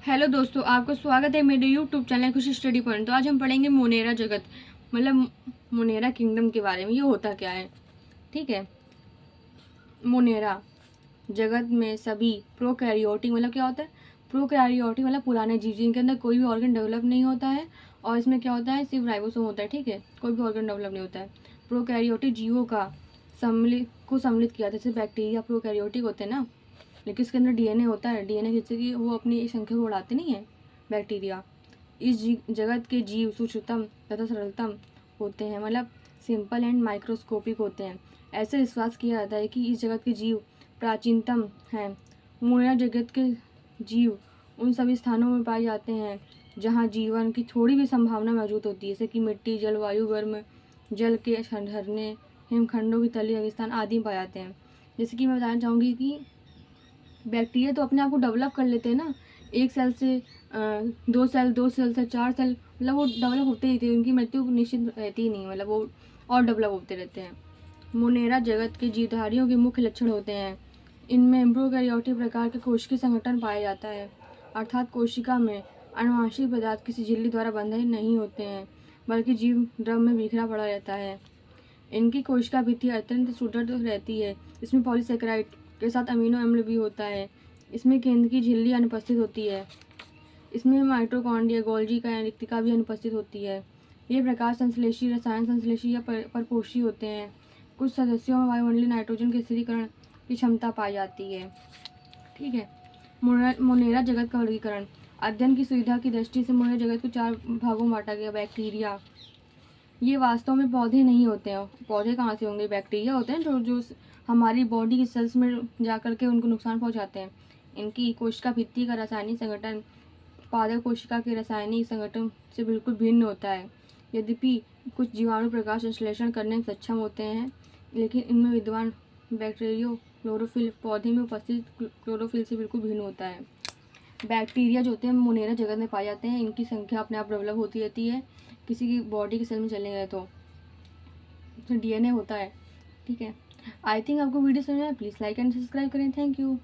Hello दोस्तों, आपका स्वागत है मेरे यूट्यूब चैनल खुशी स्टडी पॉइंट। तो आज हम पढ़ेंगे मोनेरा जगत, मतलब मोनेरा किंगडम के बारे में। ये होता क्या है, ठीक है। मोनेरा जगत में सभी प्रोकैरियोटिक, मतलब क्या होता है प्रोकैरियोटिक, मतलब पुराने जीव जिनके अंदर कोई भी ऑर्गन डेवलप नहीं होता है। और इसमें क्या होता है, सिर्फ राइबोसोम होता है, ठीक है। कोई भी ऑर्गन डेवलप नहीं होता है। प्रोकैरियोटिक जीवों का सम्मिलित किया, जैसे बैक्टीरिया प्रोकैरियोटिक होते हैं ना, लेकिन इसके अंदर डीएनए होता है। डीएनए जिससे कि वो अपनी संख्या को बढ़ाते नहीं है, बैक्टीरिया। इस जगत के जीव सूक्ष्मतम तथा सरलतम होते हैं, मतलब सिंपल एंड माइक्रोस्कोपिक होते हैं। ऐसे विश्वास किया जाता है कि इस जगत के जीव प्राचीनतम हैं। मोनेरा जगत के जीव उन सभी स्थानों में पाए जाते हैं जहाँ जीवन की थोड़ी भी संभावना मौजूद होती है, जैसे कि मिट्टी, जलवायु, गर्म जल के झरने, हिमखंडों की तली, रेगिस्तान आदि में पाए जाते हैं। जैसे कि मैं बताना चाहूँगी कि बैक्टीरिया तो अपने आप को डेवलप कर लेते हैं ना, एक सेल से दो सेल, दो सेल से चार सेल, मतलब वो डेवलप होते ही थे। उनकी मृत्यु निश्चित रहती ही नहीं, मतलब वो और डेवलप होते रहते हैं। मोनेरा जगत के जीवधारियों के मुख्य लक्षण होते हैं। इनमें प्रोकैरियोटिक प्रकार के कोशिकीय संगठन पाया जाता है, अर्थात कोशिका में अनुवांशिक पदार्थ किसी झिल्ली द्वारा बंधे नहीं होते हैं, बल्कि जीव द्रव में बिखरा पड़ा रहता है। इनकी कोशिका भित्ति अत्यंत सुदृढ़ रहती है। इसमें पॉलीसेकेराइड के साथ अमीनो अम्ल भी होता है। इसमें केंद्र की झिल्ली अनुपस्थित होती है। इसमें माइटोकॉन्ड्रिया, गोल्गी का रिक्तिका भी अनुपस्थित होती है। ये प्रकाश संश्लेषी, रसायन संश्लेषी या परपोषी होते हैं। कुछ सदस्यों में वायुमंडलीय नाइट्रोजन के स्थिरीकरण की क्षमता पाई जाती है, ठीक है। मोनेरा जगत का वर्गीकरण। अध्ययन की सुविधा की दृष्टि से मोनेरा जगत को 4 भागों में बांटा गया। बैक्टीरिया, ये वास्तव में पौधे नहीं होते हैं। पौधे कहाँ से होंगे, बैक्टीरिया होते हैं जो जो हमारी बॉडी की सेल्स में जा कर के उनको नुकसान पहुँचाते हैं। इनकी कोशिका भित्ति का रासायनिक संगठन पादप कोशिका के रासायनिक संगठन से बिल्कुल भिन्न होता है। यद्यपि कुछ जीवाणु प्रकाश संश्लेषण करने में सक्षम होते हैं, लेकिन इनमें विद्यमान बैक्टीरियो क्लोरोफिल पौधे में उपस्थित क्लोरोफिल से बिल्कुल भिन्न होता है। बैक्टीरिया जो होते हैं मोनेरा जगत में पाए जाते हैं। इनकी संख्या अपने आप डेवलप होती रहती है। किसी की बॉडी के सेल में चले गए तो डीएनए होता है, ठीक है। आई थिंक आपको वीडियो समझ में आया। प्लीज़ लाइक एंड सब्सक्राइब करें। Thank you.